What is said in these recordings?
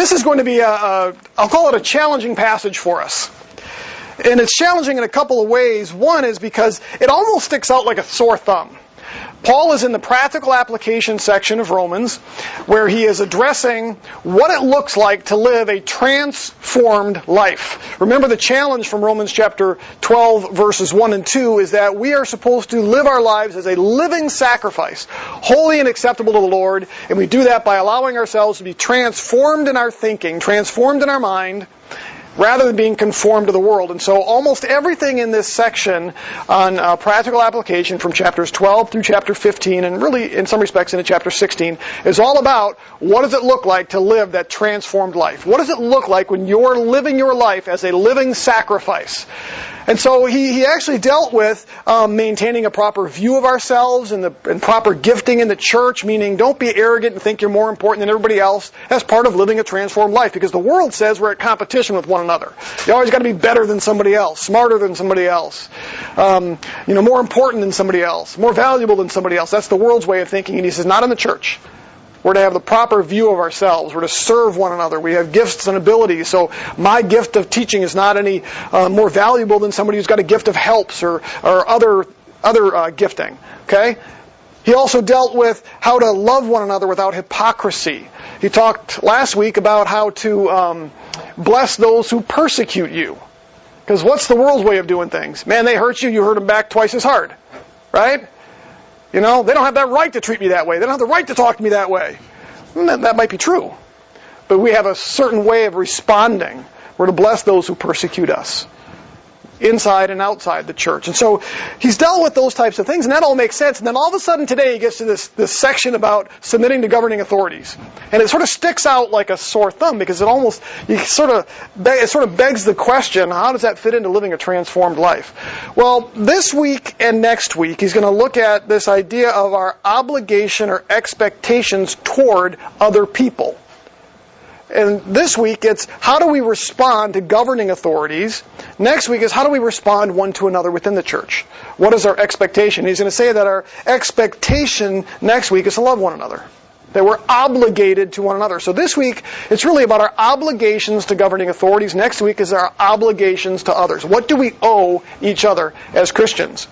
this is going to be I'll call it a challenging passage for us. And it's challenging in a couple of ways. One is because it almost sticks out like a sore thumb. Paul is in the practical application section of Romans, where he is addressing what it looks like to live a transformed life. Remember, the challenge from Romans chapter 12, verses 1 and 2 is that we are supposed to live our lives as a living sacrifice, holy and acceptable to the Lord, and we do that by allowing ourselves to be transformed in our thinking, transformed in our mind, rather than being conformed to the world. And so almost everything in this section on practical application from chapters 12 through chapter 15, and really in some respects into chapter 16, is all about what does it look like to live that transformed life? What does it look like when you're living your life as a living sacrifice? And so he actually dealt with maintaining a proper view of ourselves and proper gifting in the church, meaning don't be arrogant and think you're more important than everybody else. That's part of living a transformed life, because the world says we're at competition with one another. You always got to be better than somebody else, smarter than somebody else, more important than somebody else, more valuable than somebody else. That's the world's way of thinking, and he says not in the church. We're to have the proper view of ourselves. We're to serve one another. We have gifts and abilities. So my gift of teaching is not any more valuable than somebody who's got a gift of helps or other gifting. Okay? He also dealt with how to love one another without hypocrisy. He talked last week about how to bless those who persecute you. Because what's the world's way of doing things? Man, they hurt you, you hurt them back twice as hard. Right? They don't have that right to treat me that way. They don't have the right to talk to me that way. That might be true. But we have a certain way of responding. We're to bless those who persecute us, inside and outside the church. And so he's dealt with those types of things, and that all makes sense. And then all of a sudden today he gets to this section about submitting to governing authorities. And it sort of sticks out like a sore thumb, because it sort of begs the question, how does that fit into living a transformed life? Well, this week and next week he's going to look at this idea of our obligation or expectations toward other people. And this week it's how do we respond to governing authorities. Next week is how do we respond one to another within the church. What is our expectation? He's going to say that our expectation next week is to love one another. That we're obligated to one another. So this week it's really about our obligations to governing authorities. Next week is our obligations to others. What do we owe each other as Christians?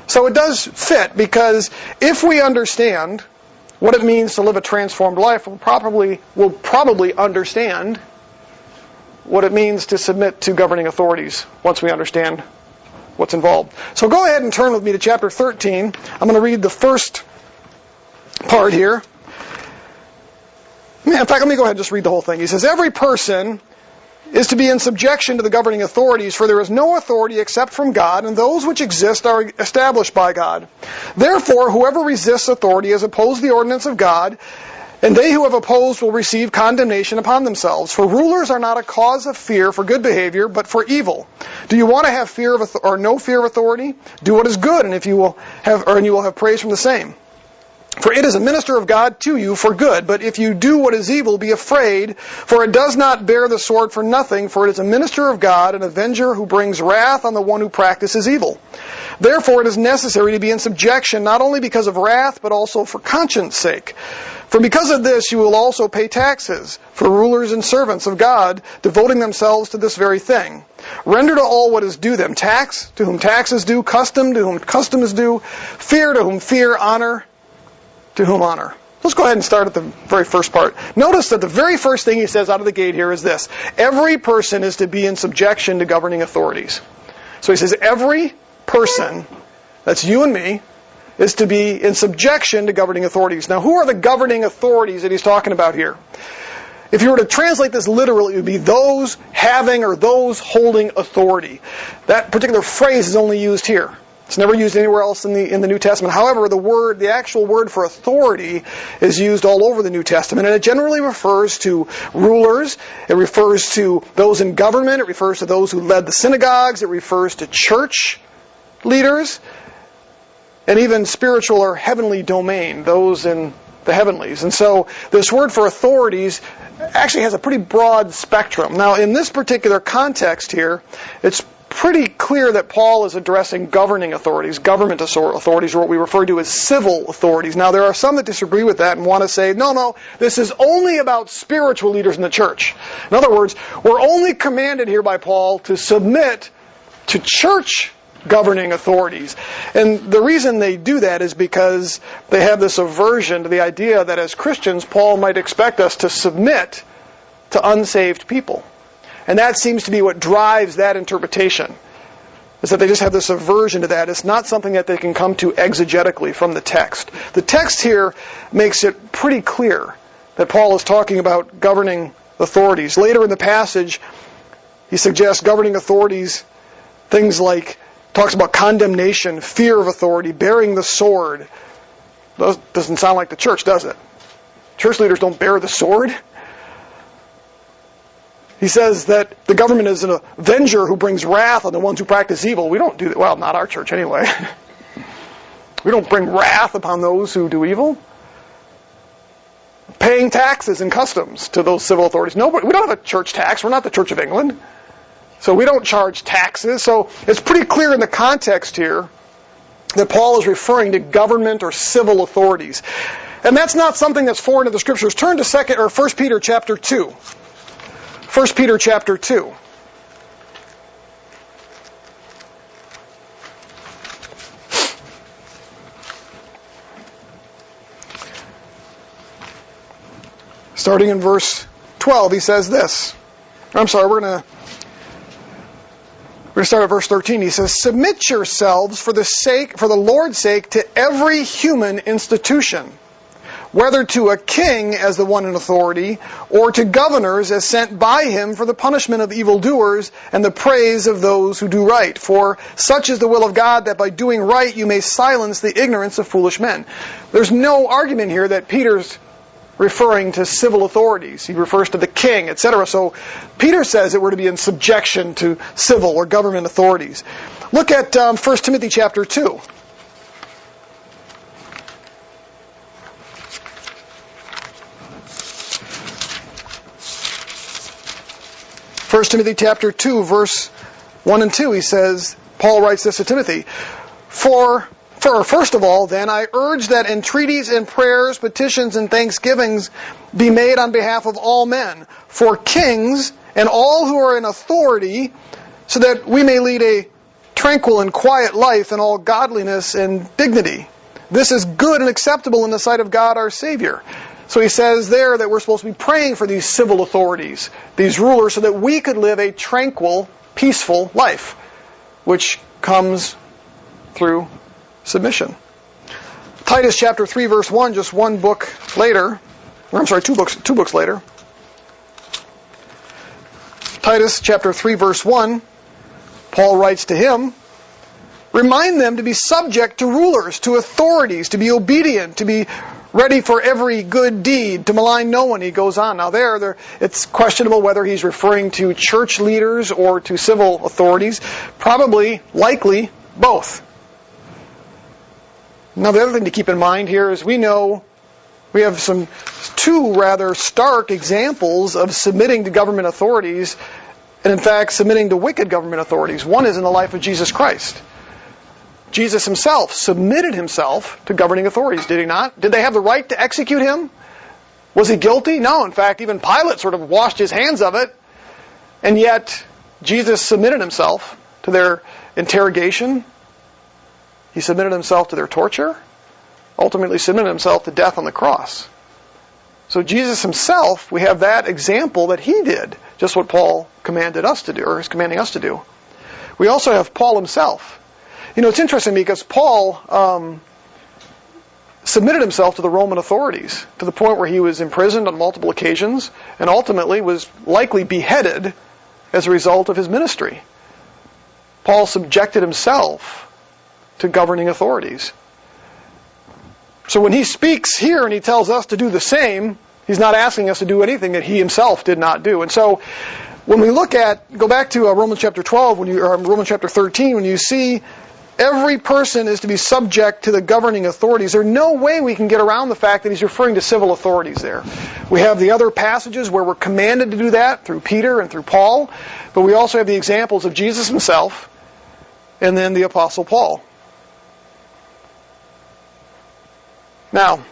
So it does fit, because if we understand what it means to live a transformed life, we'll probably understand what it means to submit to governing authorities once we understand what's involved. So go ahead and turn with me to chapter 13. I'm going to read the first part here. In fact, let me go ahead and just read the whole thing. He says, every person is to be in subjection to the governing authorities, for there is no authority except from God, and those which exist are established by God. Therefore, whoever resists authority has opposed the ordinance of God, and they who have opposed will receive condemnation upon themselves. For rulers are not a cause of fear for good behavior, but for evil. Do you want to have fear of or no fear of authority? Do what is good, and you will have praise from the same. For it is a minister of God to you for good. But if you do what is evil, be afraid, for it does not bear the sword for nothing, for it is a minister of God, an avenger who brings wrath on the one who practices evil. Therefore it is necessary to be in subjection, not only because of wrath, but also for conscience sake. For because of this you will also pay taxes, for rulers and servants of God, devoting themselves to this very thing. Render to all what is due them, tax to whom tax is due, custom to whom custom is due, fear to whom fear, honor to whom honor. Let's go ahead and start at the very first part. Notice that the very first thing he says out of the gate here is this. Every person is to be in subjection to governing authorities. So he says every person, that's you and me, is to be in subjection to governing authorities. Now, who are the governing authorities that he's talking about here? If you were to translate this literally, it would be those having or those holding authority. That particular phrase is only used here. It's never used anywhere else in the New Testament. However, the actual word for authority is used all over the New Testament, and it generally refers to rulers. It refers to those in government. It refers to those who led the synagogues. It refers to church leaders, and even spiritual or heavenly domain, those in the heavenlies. And so this word for authorities actually has a pretty broad spectrum. Now, in this particular context here, it's pretty clear that Paul is addressing governing authorities, government authorities, or what we refer to as civil authorities. Now, there are some that disagree with that and want to say, no, this is only about spiritual leaders in the church. In other words, we're only commanded here by Paul to submit to church governing authorities. And the reason they do that is because they have this aversion to the idea that as Christians, Paul might expect us to submit to unsaved people. And that seems to be what drives that interpretation, is that they just have this aversion to that. It's not something that they can come to exegetically from the text. The text here makes it pretty clear that Paul is talking about governing authorities. Later in the passage, he suggests governing authorities, things like, talks about condemnation, fear of authority, bearing the sword. Those doesn't sound like the church, does it? Church leaders don't bear the sword. He says that the government is an avenger who brings wrath on the ones who practice evil. We don't do that. Well, not our church anyway. We don't bring wrath upon those who do evil. Paying taxes and customs to those civil authorities. We don't have a church tax. We're not the Church of England. So we don't charge taxes. So it's pretty clear in the context here that Paul is referring to government or civil authorities. And that's not something that's foreign to the Scriptures. Turn to 1 Peter chapter 2. 1 Peter chapter 2. Starting in verse 12, he says this. I'm sorry, we're going to start at verse 13. He says, "Submit yourselves for the Lord's sake to every human institution, whether to a king as the one in authority, or to governors as sent by him for the punishment of evildoers and the praise of those who do right. For such is the will of God, that by doing right you may silence the ignorance of foolish men." There's no argument here that Peter's referring to civil authorities. He refers to the king, etc. So Peter says that we're to be in subjection to civil or government authorities. Look at 1 Timothy chapter 2. 1 Timothy chapter 2, verse 1 and 2, he says, Paul writes this to Timothy, First of all, then, I urge that entreaties and prayers, petitions and thanksgivings be made on behalf of all men, for kings and all who are in authority, so that we may lead a tranquil and quiet life in all godliness and dignity. This is good and acceptable in the sight of God our Savior. So he says there that we're supposed to be praying for these civil authorities, these rulers, so that we could live a tranquil, peaceful life, which comes through submission. Titus chapter 3 verse 1, just one book later, two books later. Titus chapter 3 verse 1, Paul writes to him, "Remind them to be subject to rulers, to authorities, to be obedient, to be ready for every good deed, to malign no one." He goes on. Now there, it's questionable whether he's referring to church leaders or to civil authorities. Probably, likely, both. Now the other thing to keep in mind here is we have two rather stark examples of submitting to government authorities, and in fact submitting to wicked government authorities. One is in the life of Jesus Christ. Jesus himself submitted himself to governing authorities, did he not? Did they have the right to execute him? Was he guilty? No. In fact, even Pilate sort of washed his hands of it. And yet, Jesus submitted himself to their interrogation. He submitted himself to their torture. Ultimately submitted himself to death on the cross. So Jesus himself, we have that example that he did, just what Paul commanded us to do, or is commanding us to do. We also have Paul himself. It's interesting because Paul submitted himself to the Roman authorities to the point where he was imprisoned on multiple occasions and ultimately was likely beheaded as a result of his ministry. Paul subjected himself to governing authorities. So when he speaks here and he tells us to do the same, he's not asking us to do anything that he himself did not do. And so when we go back to Romans chapter 12, or Romans chapter 13, when you see every person is to be subject to the governing authorities, there's no way we can get around the fact that he's referring to civil authorities there. We have the other passages where we're commanded to do that through Peter and through Paul, but we also have the examples of Jesus himself and then the Apostle Paul. Now,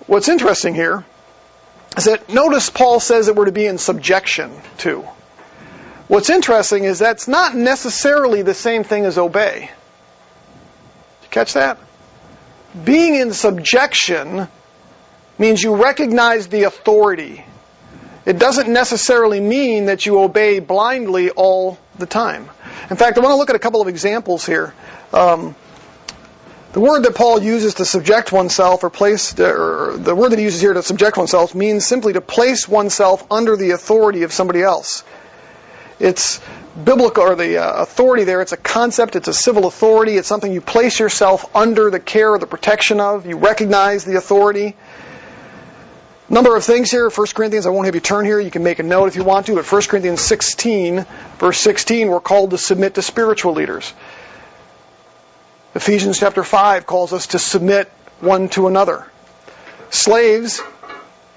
what's interesting here is that notice Paul says that we're to be in subjection to. What's interesting is that's not necessarily the same thing as obey. Did you catch that? Being in subjection means you recognize the authority. It doesn't necessarily mean that you obey blindly all the time. In fact, I want to look at a couple of examples here. The word that Paul uses to subject oneself, or the word that he uses here to subject oneself, means simply to place oneself under the authority of somebody else. It's biblical, or the authority there, it's a concept, it's a civil authority, it's something you place yourself under the care or the protection of. You recognize the authority. Number of things here. 1 Corinthians, I won't have you turn here, you can make a note if you want to, but 1 Corinthians 16, verse 16, we're called to submit to spiritual leaders. Ephesians chapter 5 calls us to submit one to another. Slaves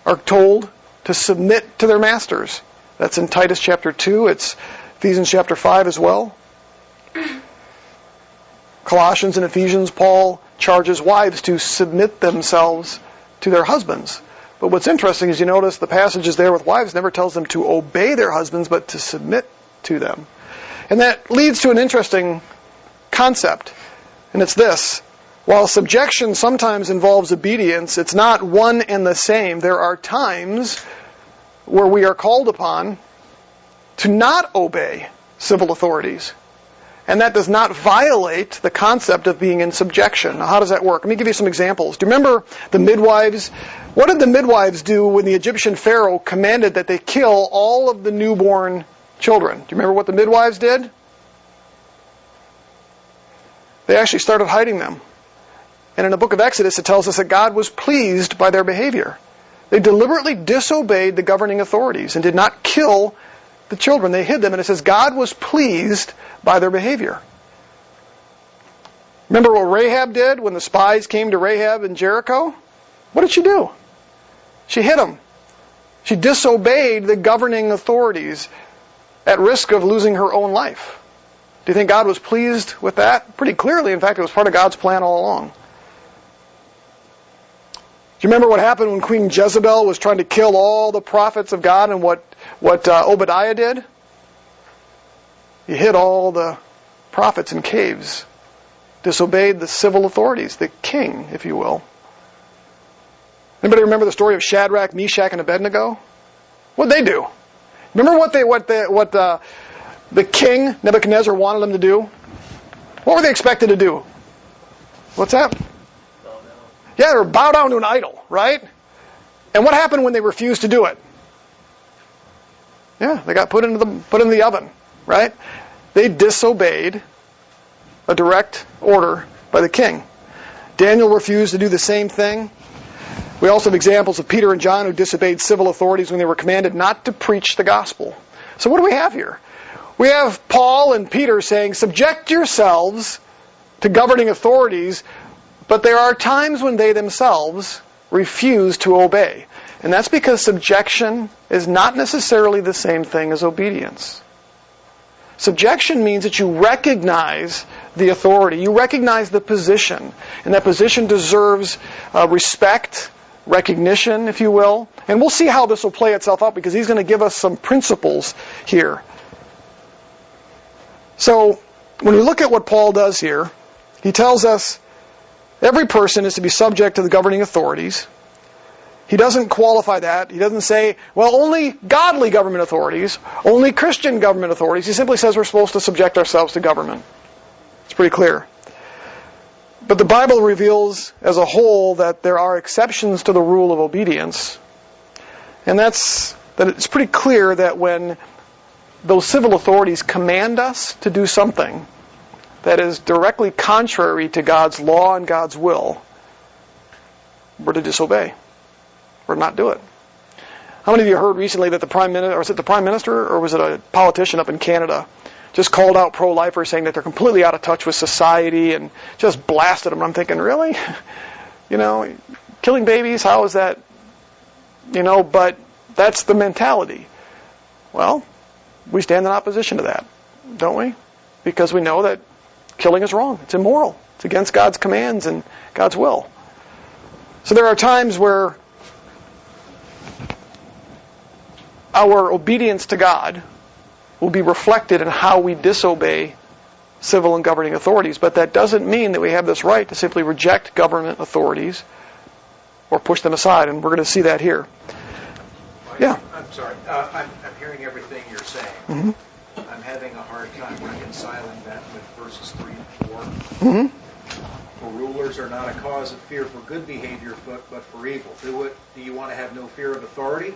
are told to submit to their masters. That's in Titus chapter 2. It's Ephesians chapter 5 as well. Colossians and Ephesians, Paul charges wives to submit themselves to their husbands. But what's interesting is you notice the passages there with wives never tells them to obey their husbands, but to submit to them. And that leads to an interesting concept. And it's this. While subjection sometimes involves obedience, it's not one and the same. There are times where we are called upon to not obey civil authorities. And that does not violate the concept of being in subjection. Now, how does that work? Let me give you some examples. Do you remember the midwives? What did the midwives do when the Egyptian Pharaoh commanded that they kill all of the newborn children? Do you remember what the midwives did? They actually started hiding them. And in the book of Exodus, it tells us that God was pleased by their behavior. They deliberately disobeyed the governing authorities and did not kill the children. They hid them, and it says God was pleased by their behavior. Remember what Rahab did when the spies came to Rahab in Jericho? What did she do? She hid them. She disobeyed the governing authorities at risk of losing her own life. Do you think God was pleased with that? Pretty clearly. In fact, it was part of God's plan all along. Do you remember what happened when Queen Jezebel was trying to kill all the prophets of God and what Obadiah did? He hid all the prophets in caves. Disobeyed the civil authorities, the king, if you will. Anybody remember the story of Shadrach, Meshach, and Abednego? What did they do? Remember what the king, Nebuchadnezzar, wanted them to do? What were they expected to do? What's that? Yeah, they were bow down to an idol, right? And what happened when they refused to do it? Yeah, they got put in the oven, right? They disobeyed a direct order by the king. Daniel refused to do the same thing. We also have examples of Peter and John who disobeyed civil authorities when they were commanded not to preach the gospel. So what do we have here? We have Paul and Peter saying, subject yourselves to governing authorities, but there are times when they themselves refuse to obey. And that's because subjection is not necessarily the same thing as obedience. Subjection means that you recognize the authority. You recognize the position. And that position deserves respect, recognition, if you will. And we'll see how this will play itself out because he's going to give us some principles here. So, when we look at what Paul does here, he tells us every person is to be subject to the governing authorities. He doesn't qualify that. He doesn't say, well, only godly government authorities, only Christian government authorities. He simply says we're supposed to subject ourselves to government. It's pretty clear. But the Bible reveals as a whole that there are exceptions to the rule of obedience. And that it's pretty clear that when those civil authorities command us to do something that is directly contrary to God's law and God's will, we're to disobey. We're to not do it. How many of you heard recently that the Prime Minister, or was it the Prime Minister, or was it a politician up in Canada, just called out pro-lifers, saying that they're completely out of touch with society, and just blasted them. I'm thinking, really? Killing babies, how is that? But that's the mentality. Well, we stand in opposition to that, don't we? Because we know that killing is wrong. It's immoral. It's against God's commands and God's will. So there are times where our obedience to God will be reflected in how we disobey civil and governing authorities. But that doesn't mean that we have this right to simply reject government authorities or push them aside. And we're going to see that here. Yeah. I'm sorry. I'm hearing everything you're saying. Mm-hmm. I'm having a hard time reconciling that with verses 3 and 4. Mm-hmm. For rulers are not a cause of fear for good behavior, but for evil. Do you want to have no fear of authority?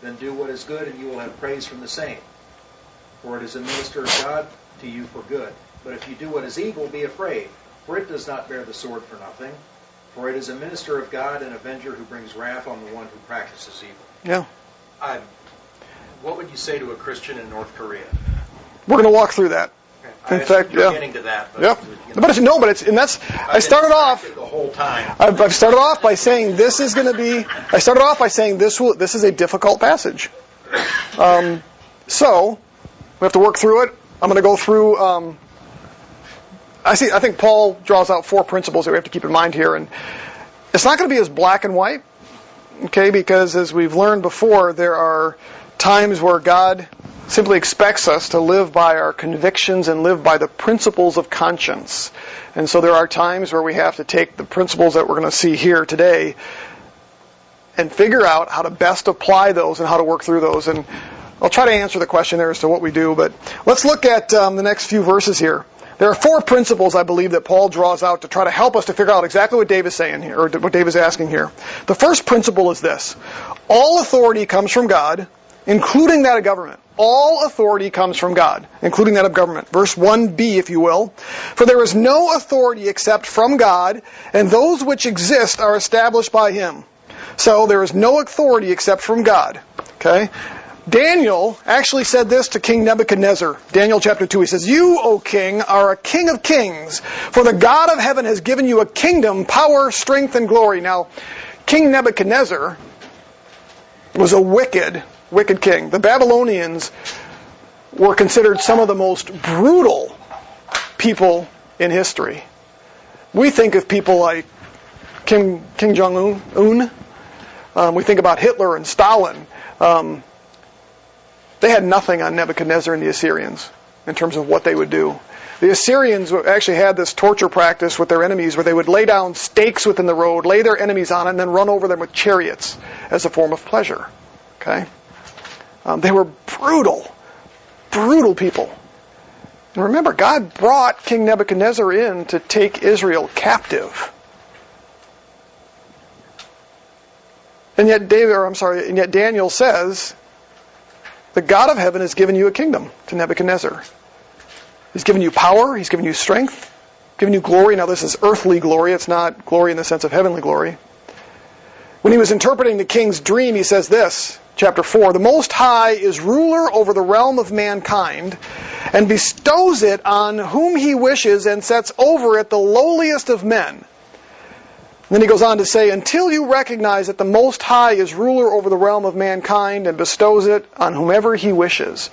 Then do what is good, and you will have praise from the same. For it is a minister of God to you for good. But if you do what is evil, be afraid, for it does not bear the sword for nothing. For it is a minister of God, an avenger who brings wrath on the one who practices evil. Yeah. What would you say to a Christian in North Korea? We're going to walk through that. Okay. In fact, you're getting to that. But, yeah. I started off the whole time. I've started off by saying this is going to be. I started off by saying this is a difficult passage. So we have to work through it. I'm going to go through. I think Paul draws out 4 principles that we have to keep in mind here, and it's not going to be as black and white. Okay, because as we've learned before, there are times where God simply expects us to live by our convictions and live by the principles of conscience. And so there are times where we have to take the principles that we're going to see here today and figure out how to best apply those and how to work through those. And I'll try to answer the question there as to what we do, but let's look at the next few verses here. There are 4 principles, I believe, that Paul draws out to try to help us to figure out exactly what Dave is saying here, or what Dave is asking here. The first principle is this. All authority comes from God, including that of government. All authority comes from God, including that of government. Verse 1b, if you will. For there is no authority except from God, and those which exist are established by Him. So there is no authority except from God. Okay? Daniel actually said this to King Nebuchadnezzar. Daniel chapter 2, he says, You, O king, are a king of kings, for the God of heaven has given you a kingdom, power, strength, and glory. Now, King Nebuchadnezzar was a wicked king. The Babylonians were considered some of the most brutal people in history. We think of people like Kim Jong-un. We think about Hitler and Stalin. They had nothing on Nebuchadnezzar and the Assyrians in terms of what they would do. The Assyrians actually had this torture practice with their enemies where they would lay down stakes within the road, lay their enemies on it, and then run over them with chariots as a form of pleasure. Okay? They were brutal people. And remember, God brought King Nebuchadnezzar in to take Israel captive. And yet Daniel says, the God of heaven has given you a kingdom to Nebuchadnezzar. He's given you power, He's given you strength, given you glory. Now this is earthly glory, it's not glory in the sense of heavenly glory. When he was interpreting the king's dream, he says this, chapter 4, The Most High is ruler over the realm of mankind, and bestows it on whom He wishes, and sets over it the lowliest of men. Then he goes on to say, until you recognize that the Most High is ruler over the realm of mankind and bestows it on whomever He wishes.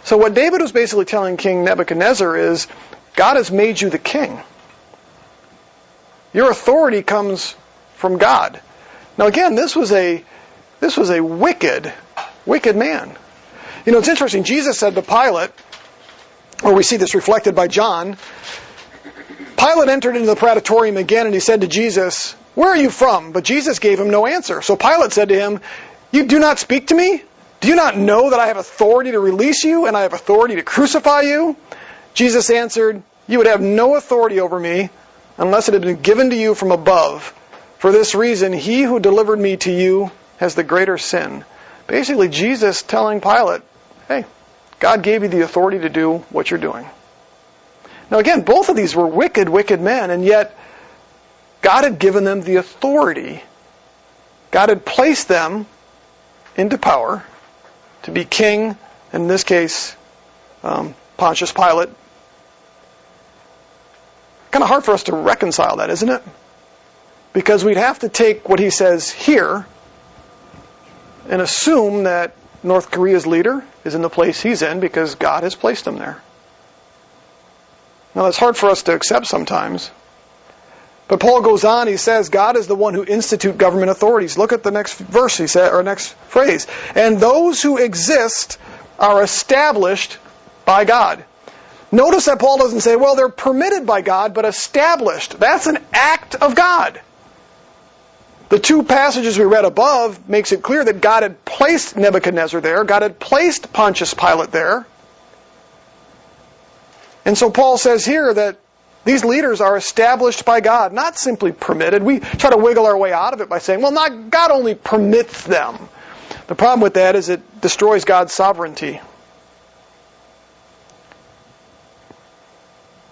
So what David was basically telling King Nebuchadnezzar is, God has made you the king. Your authority comes from God. Now again, this was a wicked man. You know, it's interesting. Jesus said to Pilate, or we see this reflected by John, Pilate entered into the praetorium again and he said to Jesus, Where are you from? But Jesus gave him no answer. So Pilate said to him, You do not speak to me? Do you not know that I have authority to release you and I have authority to crucify you? Jesus answered, You would have no authority over me unless it had been given to you from above. For this reason, he who delivered me to you has the greater sin. Basically, Jesus telling Pilate, Hey, God gave you the authority to do what you're doing. Now again, both of these were wicked men, and yet God had given them the authority. God had placed them into power to be king, and in this case, Pontius Pilate. Kind of hard for us to reconcile that, isn't it? Because we'd have to take what he says here and assume that North Korea's leader is in the place he's in because God has placed him there. Now that's hard for us to accept sometimes. But Paul goes on, he says, God is the one who institute government authorities. Look at the next verse, he said, or next phrase. And those who exist are established by God. Notice that Paul doesn't say, well, they're permitted by God, but established. That's an act of God. The two passages we read above makes it clear that God had placed Nebuchadnezzar there. God had placed Pontius Pilate there. And so Paul says here that these leaders are established by God, not simply permitted. We try to wiggle our way out of it by saying, well, not God only permits them. The problem with that is it destroys God's sovereignty.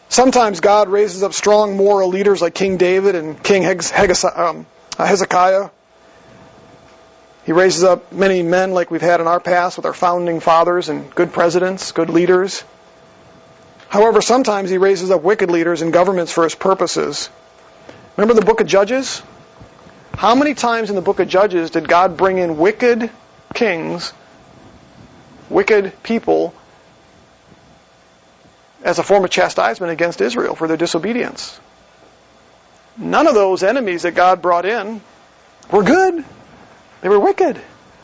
Sometimes God raises up strong moral leaders like King David and King Hezekiah. He raises up many men like we've had in our past with our founding fathers and good presidents, good leaders. However, sometimes he raises up wicked leaders and governments for his purposes. Remember the book of Judges? How many times in the book of Judges did God bring in wicked kings, wicked people, as a form of chastisement against Israel for their disobedience? None of those enemies that God brought in were good. They were wicked.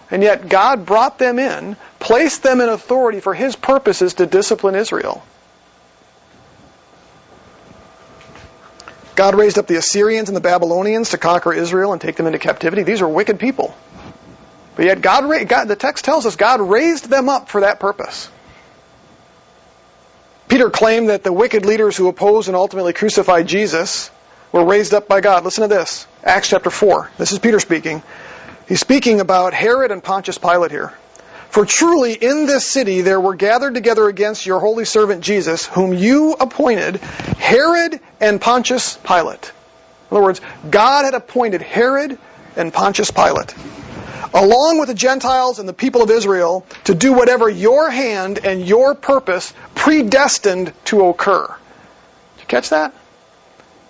And yet God brought them in, placed them in authority for his purposes to discipline Israel. God raised up the Assyrians and the Babylonians to conquer Israel and take them into captivity. These are wicked people. But yet God, the text tells us God raised them up for that purpose. Peter claimed that the wicked leaders who opposed and ultimately crucified Jesus were raised up by God. Listen to this. Acts chapter 4. This is Peter speaking. He's speaking about Herod and Pontius Pilate here. For truly in this city there were gathered together against your holy servant Jesus, whom you appointed, Herod and Pontius Pilate. In other words, God had appointed Herod and Pontius Pilate, along with the Gentiles and the people of Israel, to do whatever your hand and your purpose predestined to occur. Did you catch that?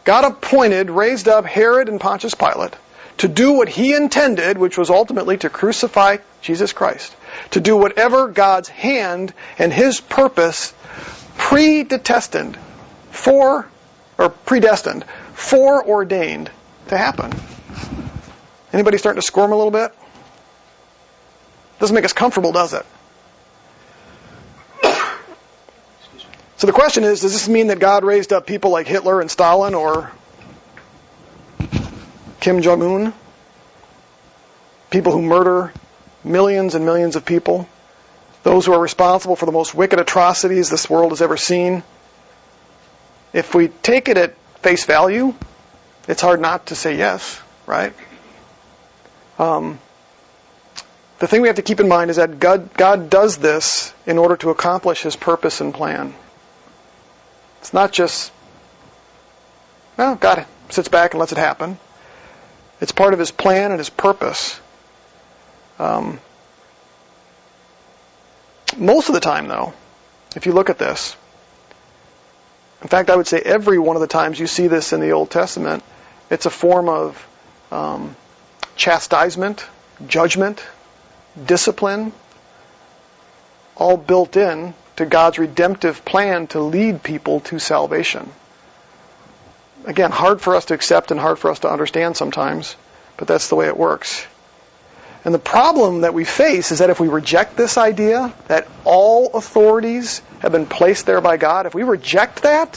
God appointed, raised up Herod and Pontius Pilate to do what he intended, which was ultimately to crucify Jesus Christ. To do whatever God's hand and his purpose predestined, foreordained to happen. Anybody starting to squirm a little bit? Doesn't make us comfortable, does it? So the question is, does this mean that God raised up people like Hitler and Stalin or Kim Jong-un? People who murder millions and millions of people? Those who are responsible for the most wicked atrocities this world has ever seen? If we take it at face value, it's hard not to say yes, right? The thing we have to keep in mind is that God does this in order to accomplish his purpose and plan. It's not just, well, God sits back and lets it happen. It's part of his plan and his purpose. Most of the time, though, if you look at this, in fact, I would say every one of the times you see this in the Old Testament, it's a form of chastisement, judgment, discipline, all built in to God's redemptive plan to lead people to salvation. Again, hard for us to accept and hard for us to understand sometimes, but that's the way it works. And the problem that we face is that if we reject this idea that all authorities have been placed there by God, if we reject that,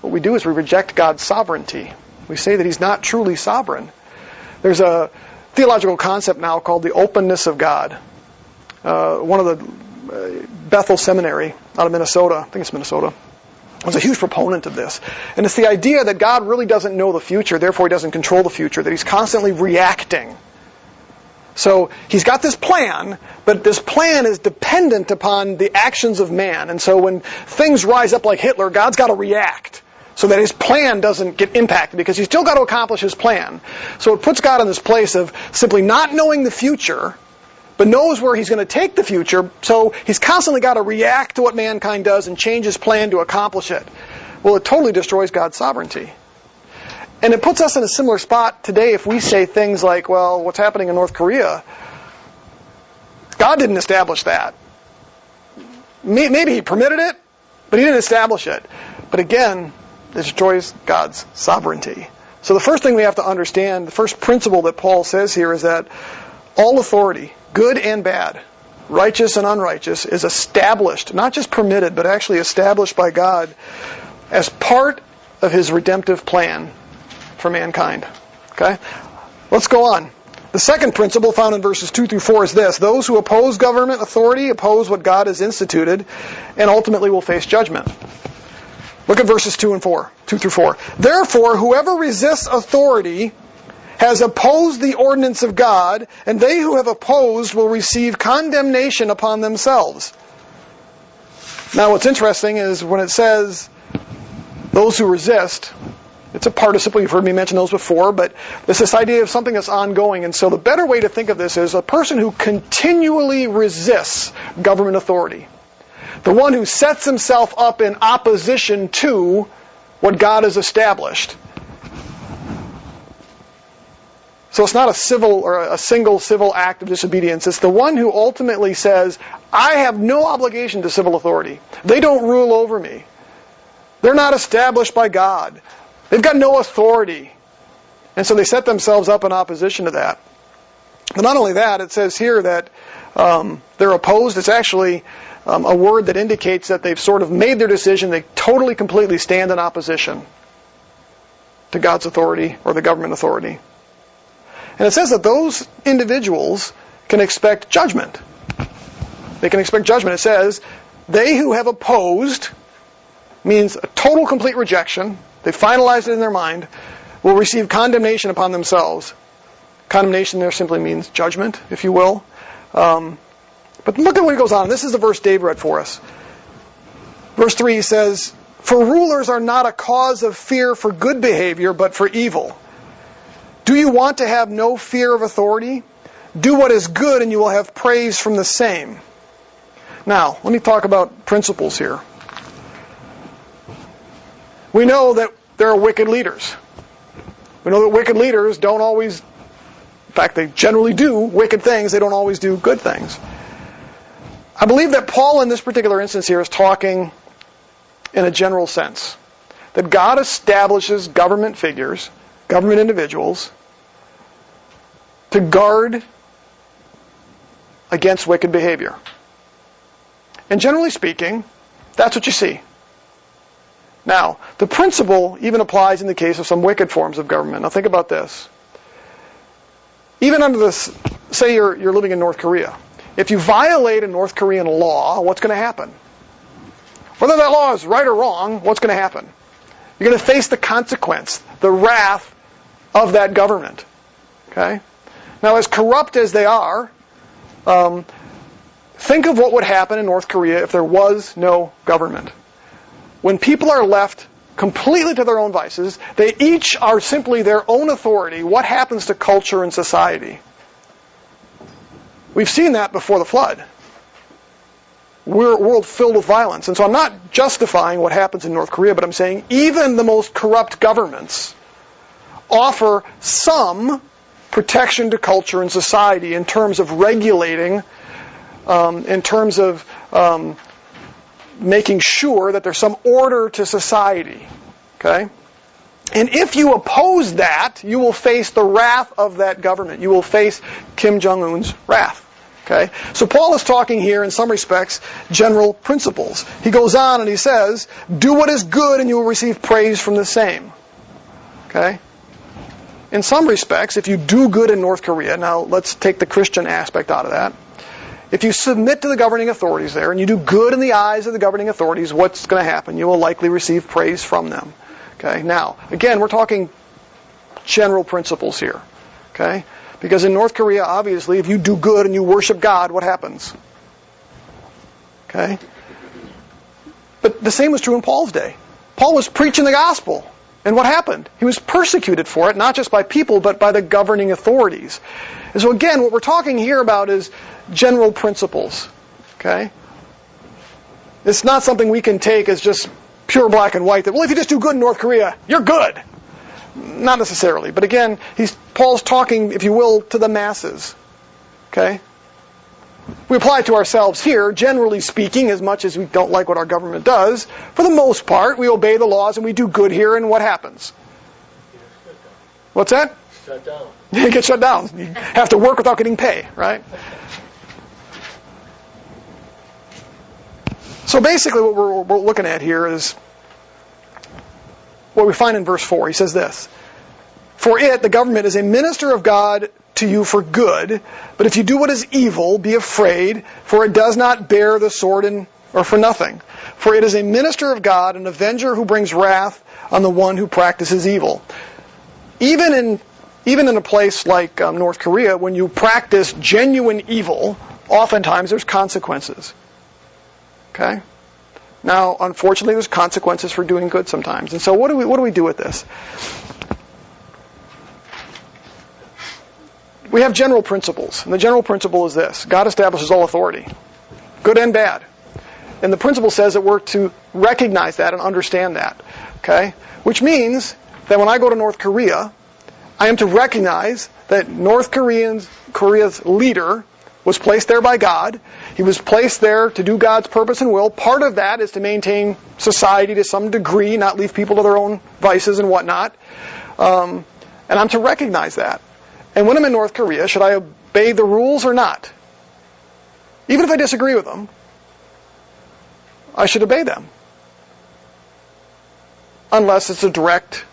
what we do is we reject God's sovereignty. We say that he's not truly sovereign. There's a theological concept now called the openness of God. One of the Bethel Seminary out of Minnesota, I think it's Minnesota, was a huge proponent of this. And it's the idea that God really doesn't know the future, therefore he doesn't control the future, that he's constantly reacting. So he's got this plan, but this plan is dependent upon the actions of man. And so when things rise up like Hitler, God's got to react so that his plan doesn't get impacted, because he's still got to accomplish his plan. So it puts God in this place of simply not knowing the future, but knows where he's going to take the future, so he's constantly got to react to what mankind does and change his plan to accomplish it. Well, it totally destroys God's sovereignty. And it puts us in a similar spot today if we say things like, well, what's happening in North Korea, God didn't establish that. Maybe he permitted it, but he didn't establish it. But again, it destroys God's sovereignty. So the first thing we have to understand, the first principle that Paul says here is that all authority, good and bad, righteous and unrighteous, is established, not just permitted, but actually established by God as part of his redemptive plan for mankind. Okay? Let's go on. The second principle found in verses 2 through 4 is this: those who oppose government authority oppose what God has instituted and ultimately will face judgment. Look at verses 2 through 4. Therefore, whoever resists authority has opposed the ordinance of God, and they who have opposed will receive condemnation upon themselves. Now, what's interesting is when it says those who resist, it's a participle. You've heard me mention those before, but it's this idea of something that's ongoing. And so the better way to think of this is a person who continually resists government authority. The one who sets himself up in opposition to what God has established. So it's not a civil or a single civil act of disobedience. It's the one who ultimately says, I have no obligation to civil authority. They don't rule over me. They're not established by God. They've got no authority. And so they set themselves up in opposition to that. But not only that, it says here that they're opposed. It's actually a word that indicates that they've sort of made their decision. They totally, completely stand in opposition to God's authority or the government authority. And it says that those individuals can expect judgment. They can expect judgment. It says, they who have opposed, means a total, complete rejection. They finalized it in their mind, will receive condemnation upon themselves. Condemnation there simply means judgment, if you will. But look at what he goes on. This is the verse Dave read for us. Verse 3 says, for rulers are not a cause of fear for good behavior, but for evil. Do you want to have no fear of authority? Do what is good, and you will have praise from the same. Now, let me talk about principles here. We know that there are wicked leaders. We know that wicked leaders don't always, in fact, they generally do wicked things. They don't always do good things. I believe that Paul in this particular instance here is talking in a general sense. That God establishes government figures, government individuals, to guard against wicked behavior. And generally speaking, that's what you see. Now, the principle even applies in the case of some wicked forms of government. Now think about this. Even under this, say you're living in North Korea. If you violate a North Korean law, what's going to happen? Whether that law is right or wrong, what's going to happen? You're going to face the consequence, the wrath of that government. Okay? Now, as corrupt as they are, think of what would happen in North Korea if there was no government. When people are left completely to their own vices, they each are simply their own authority. What happens to culture and society? We've seen that before the flood. We're a world filled with violence. And so I'm not justifying what happens in North Korea, but I'm saying even the most corrupt governments offer some protection to culture and society in terms of regulating, in terms of making sure that there's some order to society. Okay? And if you oppose that, you will face the wrath of that government. You will face Kim Jong-un's wrath. Okay? So Paul is talking here, in some respects, general principles. He goes on and he says, do what is good and you will receive praise from the same. Okay? In some respects, if you do good in North Korea, now let's take the Christian aspect out of that. If you submit to the governing authorities there and you do good in the eyes of the governing authorities, what's going to happen? You will likely receive praise from them. Okay? Now, again, we're talking general principles here. Okay? Because in North Korea, obviously, if you do good and you worship God, what happens? Okay? But the same was true in Paul's day. Paul was preaching the gospel. And what happened? He was persecuted for it, not just by people, but by the governing authorities. And so again, what we're talking here about is general principles. Okay? It's not something we can take as just pure black and white, that, well, if you just do good in North Korea, you're good. Not necessarily. But again, Paul's talking, if you will, to the masses. Okay? We apply it to ourselves here, generally speaking, as much as we don't like what our government does. For the most part, we obey the laws and we do good here, and what happens? What's that? Shut down. You get shut down. You have to work without getting pay, right? So basically what we're looking at here is what we find in verse 4. He says this: "For it, the government, is a minister of God to you for good, but if you do what is evil, be afraid, for it does not bear the sword or for nothing. For it is a minister of God, an avenger who brings wrath on the one who practices evil." Even in a place like North Korea, when you practice genuine evil, oftentimes there's consequences. Okay? Now, unfortunately, there's consequences for doing good sometimes. And so what do we do with this? We have general principles. And the general principle is this: God establishes all authority, good and bad. And the principle says that we're to recognize that and understand that. Okay? Which means that when I go to North Korea, I am to recognize that North Korea's leader was placed there by God. He was placed there to do God's purpose and will. Part of that is to maintain society to some degree, not leave people to their own vices and whatnot. And I'm to recognize that. And when I'm in North Korea, should I obey the rules or not? Even if I disagree with them, I should obey them. Unless it's a direct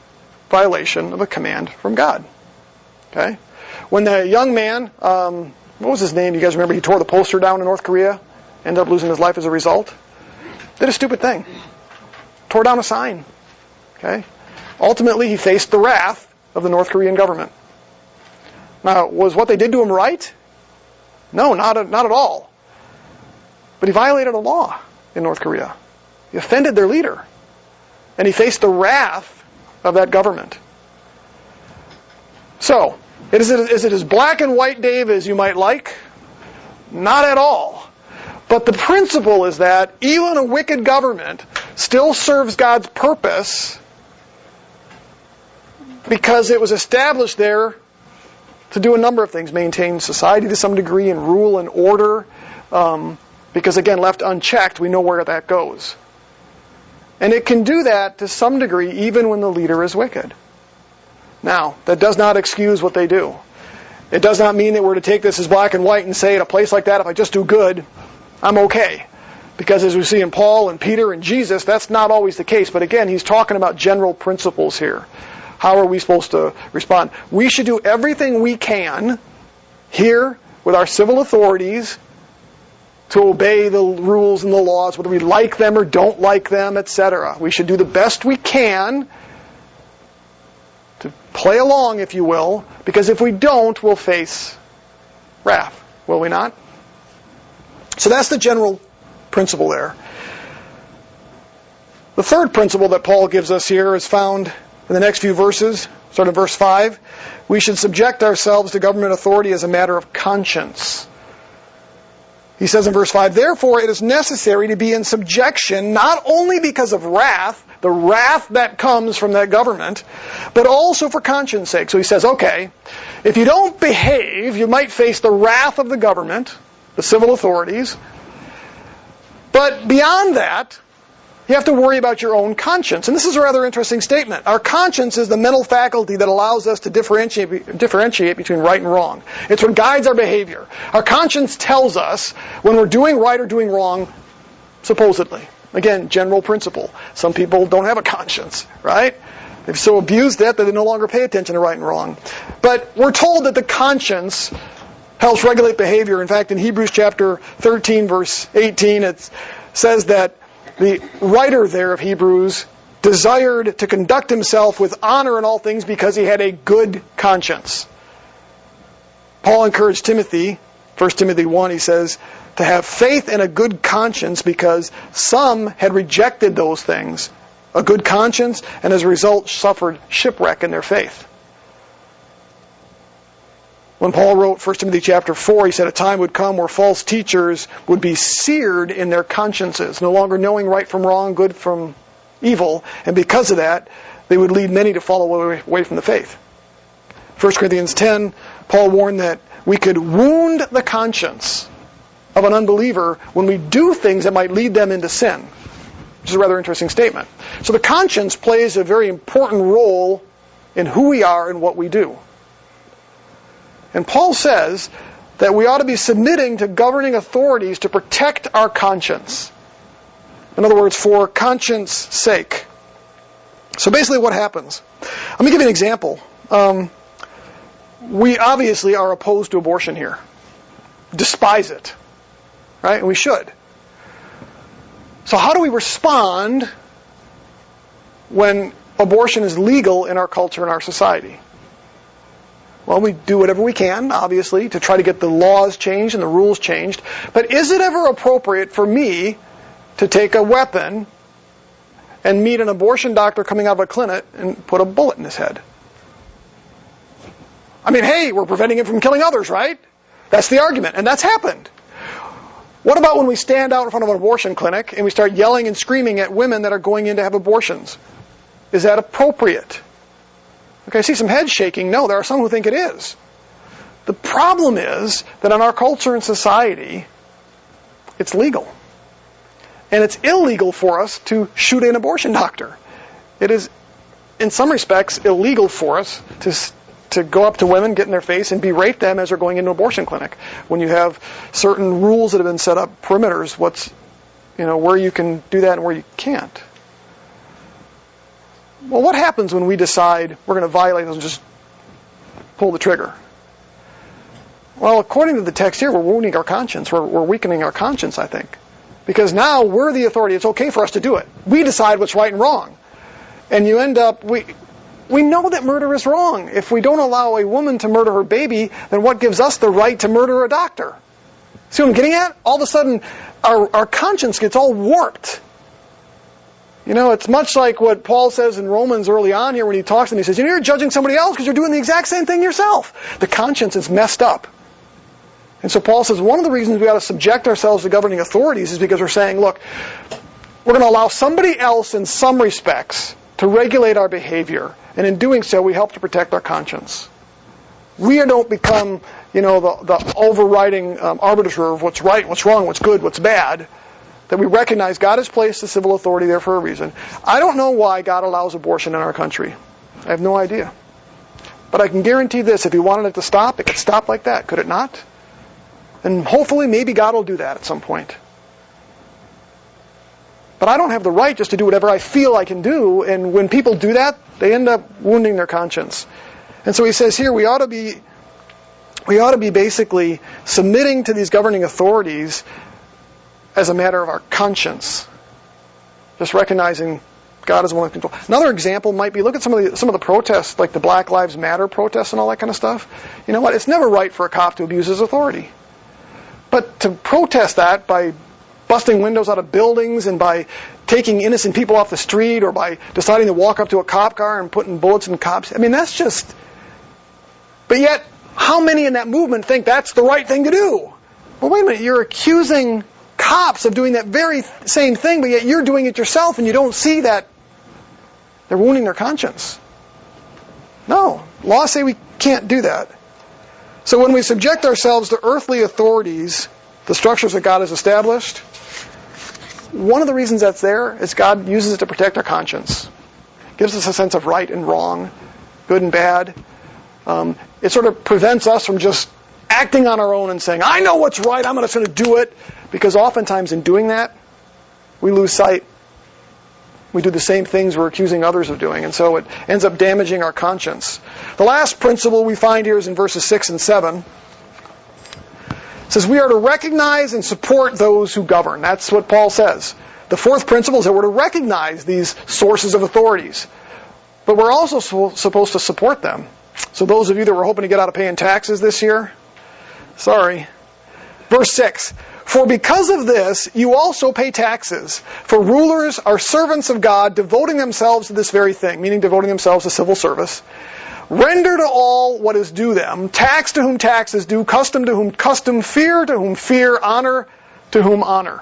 violation of a command from God. Okay? When the young man, what was his name? You guys remember? He tore the poster down in North Korea, ended up losing his life as a result. Did a stupid thing. Tore down a sign. Okay? Ultimately, he faced the wrath of the North Korean government. Now, was what they did to him right? No, not at all. But he violated a law in North Korea. He offended their leader. And he faced the wrath of that government. So, is it as black and white, Dave, as you might like? Not at all. But the principle is that even a wicked government still serves God's purpose because it was established there to do a number of things: maintain society to some degree and rule and order. Because again, left unchecked, we know where that goes. And it can do that to some degree even when the leader is wicked. Now, that does not excuse what they do. It does not mean that we're to take this as black and white and say, at a place like that, if I just do good, I'm okay. Because as we see in Paul and Peter and Jesus, that's not always the case. But again, he's talking about general principles here. How are we supposed to respond? We should do everything we can here with our civil authorities to obey the rules and the laws, whether we like them or don't like them, etc. We should do the best we can to play along, if you will, because if we don't, we'll face wrath, will we not? So that's the general principle there. The third principle that Paul gives us here is found in the next few verses, starting in verse 5. We should subject ourselves to government authority as a matter of conscience. He says in verse 5, "Therefore it is necessary to be in subjection, not only because of wrath, the wrath that comes from that government, but also for conscience sake." So he says, okay, if you don't behave, you might face the wrath of the government, the civil authorities. But beyond that, you have to worry about your own conscience. And this is a rather interesting statement. Our conscience is the mental faculty that allows us to differentiate between right and wrong. It's what guides our behavior. Our conscience tells us when we're doing right or doing wrong, supposedly. Again, general principle. Some people don't have a conscience, right? They've so abused it that they no longer pay attention to right and wrong. But we're told that the conscience helps regulate behavior. In fact, in Hebrews chapter 13, verse 18, it says that the writer there of Hebrews desired to conduct himself with honor in all things because he had a good conscience. Paul encouraged Timothy, 1 Timothy 1, he says, to have faith and a good conscience because some had rejected those things a good conscience, and as a result suffered shipwreck in their faith. When Paul wrote 1 Timothy chapter 4, he said a time would come where false teachers would be seared in their consciences, no longer knowing right from wrong, good from evil, and because of that, they would lead many to fall away from the faith. 1 Corinthians 10, Paul warned that we could wound the conscience of an unbeliever when we do things that might lead them into sin, which is a rather interesting statement. So the conscience plays a very important role in who we are and what we do. And Paul says that we ought to be submitting to governing authorities to protect our conscience. In other words, for conscience sake. So basically what happens? Let me give you an example. We obviously are opposed to abortion here. Despise it. Right? And we should. So how do we respond when abortion is legal in our culture and our society? Well, we do whatever we can, obviously, to try to get the laws changed and the rules changed. But is it ever appropriate for me to take a weapon and meet an abortion doctor coming out of a clinic and put a bullet in his head? I mean, hey, we're preventing him from killing others, right? That's the argument, and that's happened. What about when we stand out in front of an abortion clinic and we start yelling and screaming at women that are going in to have abortions? Is that appropriate? Okay, I see some heads shaking. No, there are some who think it is. The problem is that in our culture and society, it's legal. And it's illegal for us to shoot an abortion doctor. It is, in some respects, illegal for us to go up to women, get in their face, and berate them as they're going into an abortion clinic. When you have certain rules that have been set up, perimeters, where you can do that and where you can't. Well, what happens when we decide we're going to violate those and just pull the trigger? Well, according to the text here, we're wounding our conscience. We're weakening our conscience, I think. Because now we're the authority. It's okay for us to do it. We decide what's right and wrong. And you end up, we know that murder is wrong. If we don't allow a woman to murder her baby, then what gives us the right to murder a doctor? See what I'm getting at? All of a sudden, our conscience gets all warped. It's much like what Paul says in Romans early on here when he talks and he says, you're judging somebody else because you're doing the exact same thing yourself. The conscience is messed up. And so Paul says one of the reasons we ought to subject ourselves to governing authorities is because we're saying, look, we're going to allow somebody else in some respects to regulate our behavior. And in doing so, we help to protect our conscience. We don't become, the overriding arbiter of what's right, what's wrong, what's good, what's bad. That we recognize God has placed the civil authority there for a reason. I don't know why God allows abortion in our country. I have no idea. But I can guarantee this, if He wanted it to stop, it could stop like that, could it not? And hopefully, maybe God will do that at some point. But I don't have the right just to do whatever I feel I can do, and when people do that, they end up wounding their conscience. And so he says here, we ought to be basically submitting to these governing authorities as a matter of our conscience. Just recognizing God is one in control. Another example might be, look at some of the protests, like the Black Lives Matter protests and all that kind of stuff. You know what? It's never right for a cop to abuse his authority. But to protest that by busting windows out of buildings and by taking innocent people off the street or by deciding to walk up to a cop car and putting bullets in cops, that's just... But yet, how many in that movement think that's the right thing to do? Well, wait a minute, you're accusing cops of doing that very same thing, but yet you're doing it yourself and you don't see that they're wounding their conscience. No, laws say we can't do that. So when we subject ourselves to earthly authorities, the structures that God has established, one of the reasons that's there is God uses it to protect our conscience. Gives us a sense of right and wrong, good and bad. It sort of prevents us from just acting on our own and saying, I know what's right, I'm just going to do it. Because oftentimes in doing that, we lose sight. We do the same things we're accusing others of doing, and so it ends up damaging our conscience. The last principle we find here is in verses 6 and 7. It says we are to recognize and support those who govern. That's what Paul says. The fourth principle is that we're to recognize these sources of authorities. But we're also supposed to support them. So those of you that were hoping to get out of paying taxes this year, sorry. Verse 6, for because of this you also pay taxes, for rulers are servants of God, devoting themselves to this very thing, meaning devoting themselves to civil service. Render to all what is due them, tax to whom tax is due, custom to whom custom, fear to whom fear, honor to whom honor.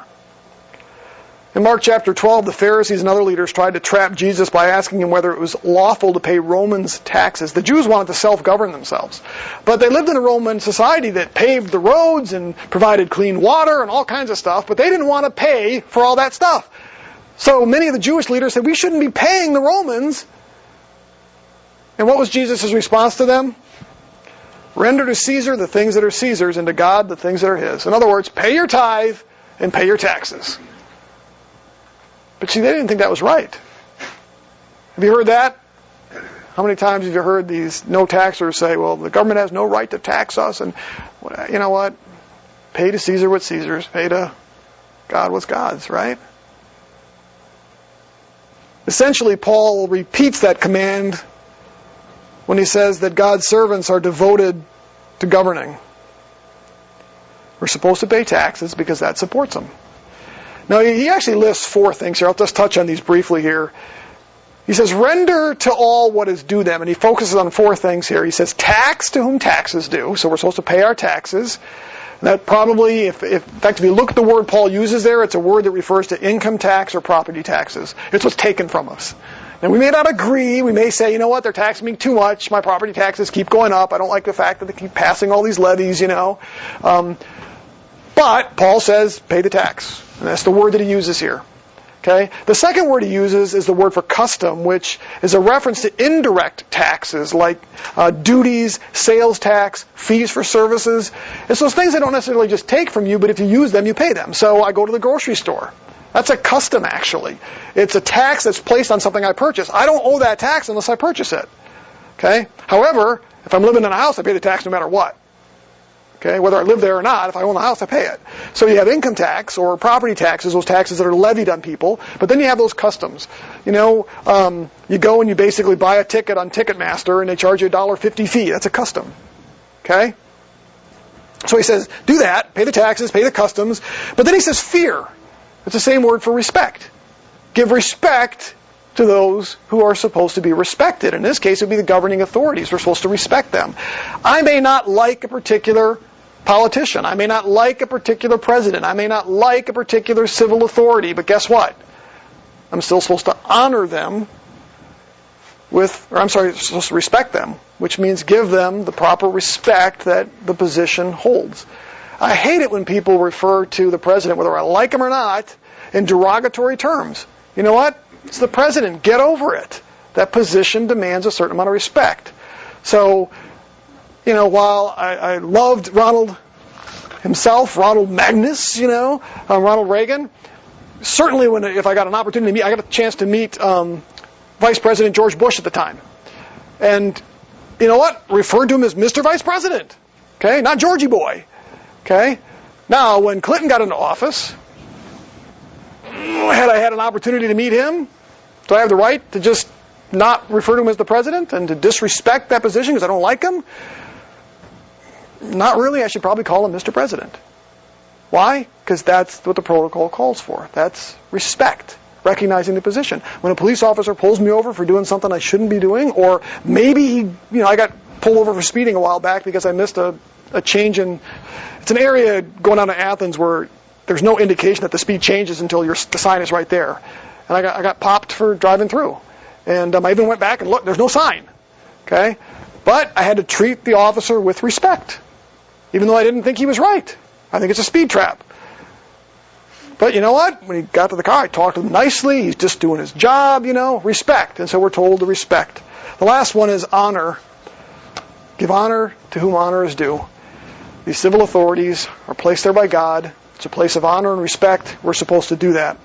In Mark chapter 12, the Pharisees and other leaders tried to trap Jesus by asking him whether it was lawful to pay Romans taxes. The Jews wanted to self-govern themselves. But they lived in a Roman society that paved the roads and provided clean water and all kinds of stuff, but they didn't want to pay for all that stuff. So many of the Jewish leaders said, we shouldn't be paying the Romans. And what was Jesus' response to them? Render to Caesar the things that are Caesar's, and to God the things that are his. In other words, pay your tithe and pay your taxes. But see, they didn't think that was right. Have you heard that? How many times have you heard these no-taxers say, well, the government has no right to tax us, and you know what? Pay to Caesar what's Caesar's, pay to God what's God's, right? Essentially, Paul repeats that command when he says that God's servants are devoted to governing. We're supposed to pay taxes because that supports them. Now, he actually lists 4 things here. I'll just touch on these briefly here. He says, render to all what is due them. And he focuses on 4 things here. He says, tax to whom tax is due. So we're supposed to pay our taxes. And that probably, in fact, if you look at the word Paul uses there, it's a word that refers to income tax or property taxes. It's what's taken from us. Now, we may not agree. We may say, you know what, they're taxing me too much. My property taxes keep going up. I don't like the fact that they keep passing all these levies, you know. But Paul says, pay the tax. And that's the word that he uses here. Okay? The second word he uses is the word for custom, which is a reference to indirect taxes like duties, sales tax, fees for services. It's those things they don't necessarily just take from you, but if you use them, you pay them. So I go to the grocery store. That's a custom, actually. It's a tax that's placed on something I purchase. I don't owe that tax unless I purchase it. Okay? However, if I'm living in a house, I pay the tax no matter what. Okay, whether I live there or not, if I own the house, I pay it. So you have income tax or property taxes, those taxes that are levied on people, but then you have those customs. You know, you go and you basically buy a ticket on Ticketmaster and they charge you a $1.50 fee. That's a custom. Okay? So he says, do that, pay the taxes, pay the customs, but then he says fear. It's the same word for respect. Give respect to those who are supposed to be respected. In this case, it would be the governing authorities. We're supposed to respect them. I may not like a particular politician. I may not like a particular president. I may not like a particular civil authority, but guess what? I'm still supposed to honor them supposed to respect them, which means give them the proper respect that the position holds. I hate it when people refer to the president, whether I like him or not, in derogatory terms. You know what? It's the president. Get over it. That position demands a certain amount of respect. So, you know, while I loved Ronald himself, Ronald Magnus, Ronald Reagan, certainly if I got an opportunity to meet, I got a chance to meet Vice President George Bush at the time. And you know what? Referred to him as Mr. Vice President. Okay? Not Georgie boy. Okay? Now, when Clinton got into office, had I had an opportunity to meet him, do I have the right to just not refer to him as the president and to disrespect that position because I don't like him? Not really. I should probably call him Mr. President. Why? Because that's what the protocol calls for. That's respect, recognizing the position. When a police officer pulls me over for doing something I shouldn't be doing, or maybe I got pulled over for speeding a while back because I missed a change in. It's an area going down to Athens where there's no indication that the speed changes until the sign is right there. And I got popped for driving through. And I even went back and looked, there's no sign. Okay? But I had to treat the officer with respect, even though I didn't think he was right. I think it's a speed trap. But you know what? When he got to the car, I talked to him nicely. He's just doing his job, respect. And so we're told to respect. The last one is honor. Give honor to whom honor is due. These civil authorities are placed there by God. It's a place of honor and respect. We're supposed to do that.